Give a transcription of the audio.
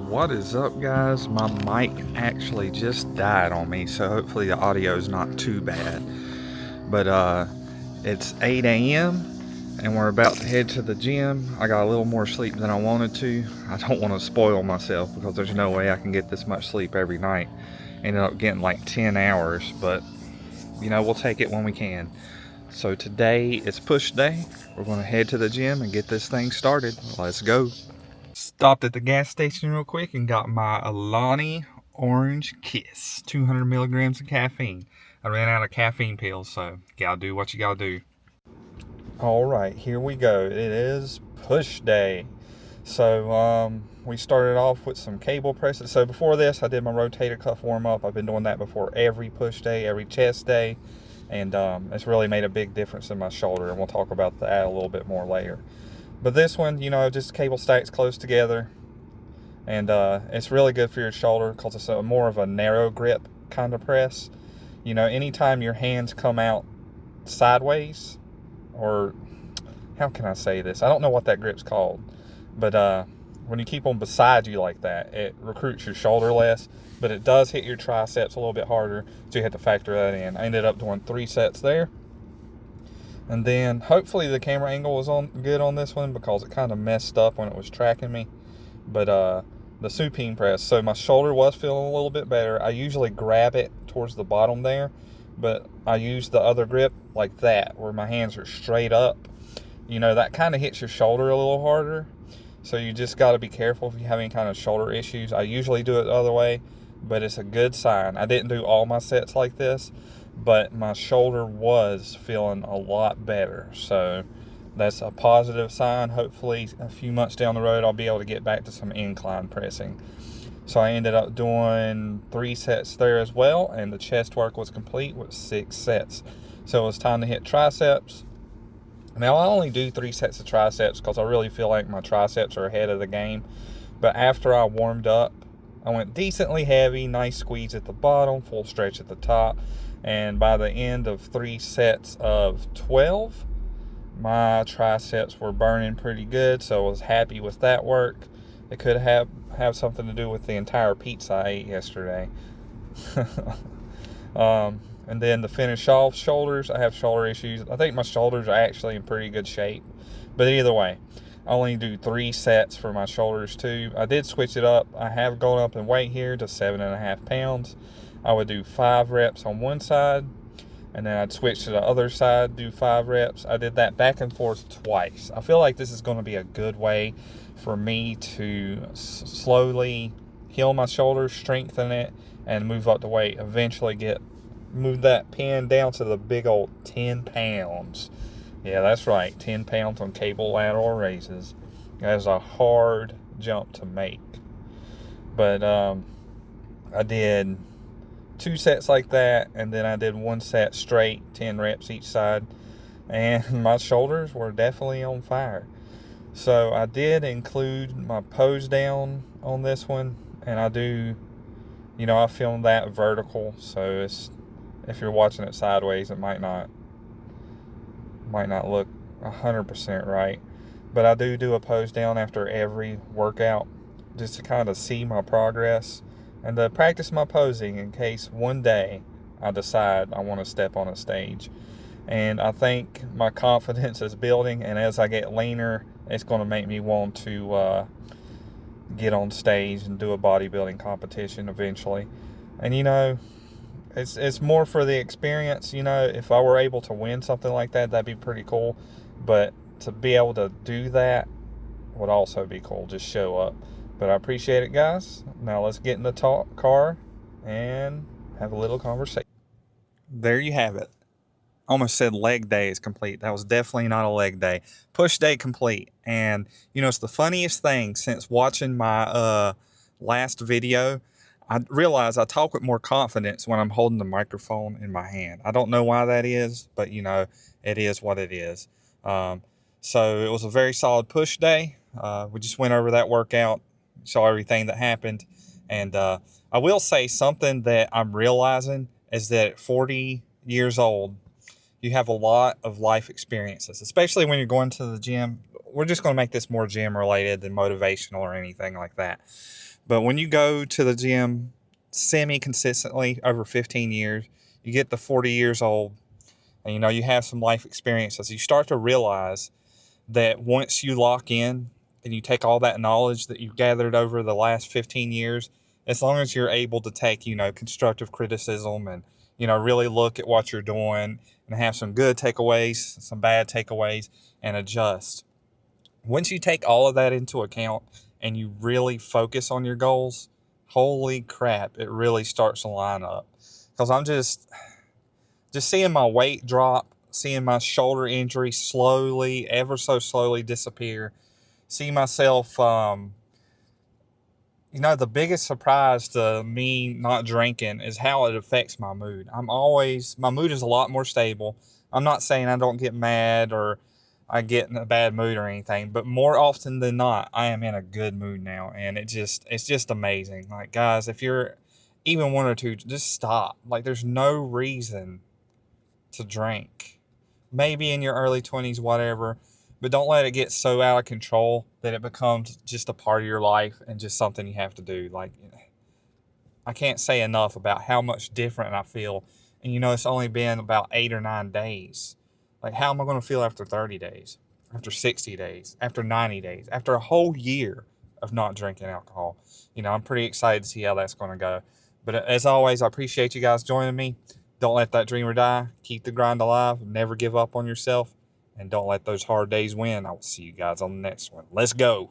What is up, guys? My mic actually just died on me, so hopefully the audio is not too bad. But it's 8 a.m. and we're about to head to the gym. I got a little more sleep than I wanted to. I don't want to spoil myself because there's no way I can get this much sleep every night. Ended up getting like 10 hours, but we'll take it when we can. So today is push day. We're going to head to the gym and get this thing started. Let's go. Stopped at the gas station real quick and got my Alani Orange Kiss, 200 milligrams of caffeine. I ran out of caffeine pills, so gotta do what you gotta do. All right, here we go. It is push day. So we started off with some cable presses. So before this, I did my rotator cuff warm up. I've been doing that before every push day, every chest day, and it's really made a big difference in my shoulder. And we'll talk about that a little bit more later. But this one, just cable stacks close together, and it's really good for your shoulder because it's more of a narrow grip kind of press. Anytime your hands come out sideways, or how can I say this? I don't know what that grip's called, but when you keep them beside you like that, it recruits your shoulder less, but it does hit your triceps a little bit harder, so you have to factor that in. I ended up doing 3 sets there. And then hopefully the camera angle was good on this one because it kind of messed up when it was tracking me. But the supine press, so my shoulder was feeling a little bit better. I usually grab it towards the bottom there, but I use the other grip like that where my hands are straight up. That kind of hits your shoulder a little harder. So you just got to be careful if you have any kind of shoulder issues. I usually do it the other way, but it's a good sign. I didn't do all my sets like this, but my shoulder was feeling a lot better. So that's a positive sign. Hopefully a few months down the road, I'll be able to get back to some incline pressing. So I ended up doing 3 sets there as well, and the chest work was complete with 6 sets. So it was time to hit triceps. Now I only do 3 sets of triceps because I really feel like my triceps are ahead of the game. But after I warmed up, I went decently heavy, nice squeeze at the bottom, full stretch at the top. And by the end of 3 sets of 12, my triceps were burning pretty good, so I was happy with that work. It could have something to do with the entire pizza I ate yesterday. And then to finish off, shoulders. I have shoulder issues. I think my shoulders are actually in pretty good shape. But either way, I only do 3 sets for my shoulders too. I did switch it up. I have gone up in weight here to 7.5 pounds. I would do 5 reps on one side, and then I'd switch to the other side, do 5 reps. I did that back and forth twice. I feel like this is going to be a good way for me to slowly heal my shoulders, strengthen it, and move up the weight. Eventually move that pin down to the big old 10 pounds. Yeah, that's right, 10 pounds on cable lateral raises. That is a hard jump to make. But I did 2 sets like that, and then I did 1 set straight, 10 reps each side, and my shoulders were definitely on fire. So I did include my pose down on this one, and I do, I filmed that vertical, so if you're watching it sideways, it might not look 100% right, but I do a pose down after every workout just to kind of see my progress and to practice my posing in case one day I decide I want to step on a stage. And I think my confidence is building, and as I get leaner, it's going to make me want to get on stage and do a bodybuilding competition eventually. And it's more for the experience. If I were able to win something like that, that'd be pretty cool. But to be able to do that would also be cool. Just show up. But I appreciate it, guys. Now let's get in the car and have a little conversation. There you have it. Almost said leg day is complete. That was definitely not a leg day. Push day complete. And, it's the funniest thing since watching my last video. I realize I talk with more confidence when I'm holding the microphone in my hand. I don't know why that is, but, it is what it is. So it was a very solid push day. We just went over that workout, saw everything that happened. And I will say something that I'm realizing is that at 40 years old, you have a lot of life experiences, especially when you're going to the gym. We're just going to make this more gym related than motivational or anything like that. But when you go to the gym semi-consistently over 15 years, you get to 40 years old, and you have some life experiences, you start to realize that once you lock in and you take all that knowledge that you've gathered over the last 15 years, as long as you're able to take, constructive criticism and, really look at what you're doing and have some good takeaways, some bad takeaways, and adjust. Once you take all of that into account and you really focus on your goals, holy crap, it really starts to line up. Because I'm just seeing my weight drop, seeing my shoulder injury slowly, ever so slowly disappear, see myself, the biggest surprise to me not drinking is how it affects my mood. My mood is a lot more stable. I'm not saying I don't get mad or I get in a bad mood or anything, but more often than not, I am in a good mood now. And it's just amazing. Like, guys, if you're even one or two, just stop. Like, there's no reason to drink. Maybe in your early 20s, whatever, but don't let it get so out of control that it becomes just a part of your life and just something you have to do. Like, I can't say enough about how much different I feel. And it's only been about 8 or 9 days. Like, how am I going to feel after 30 days, after 60 days, after 90 days, after a whole year of not drinking alcohol? I'm pretty excited to see how that's going to go. But as always, I appreciate you guys joining me. Don't let that dreamer die. Keep the grind alive. Never give up on yourself. And don't let those hard days win. I will see you guys on the next one. Let's go.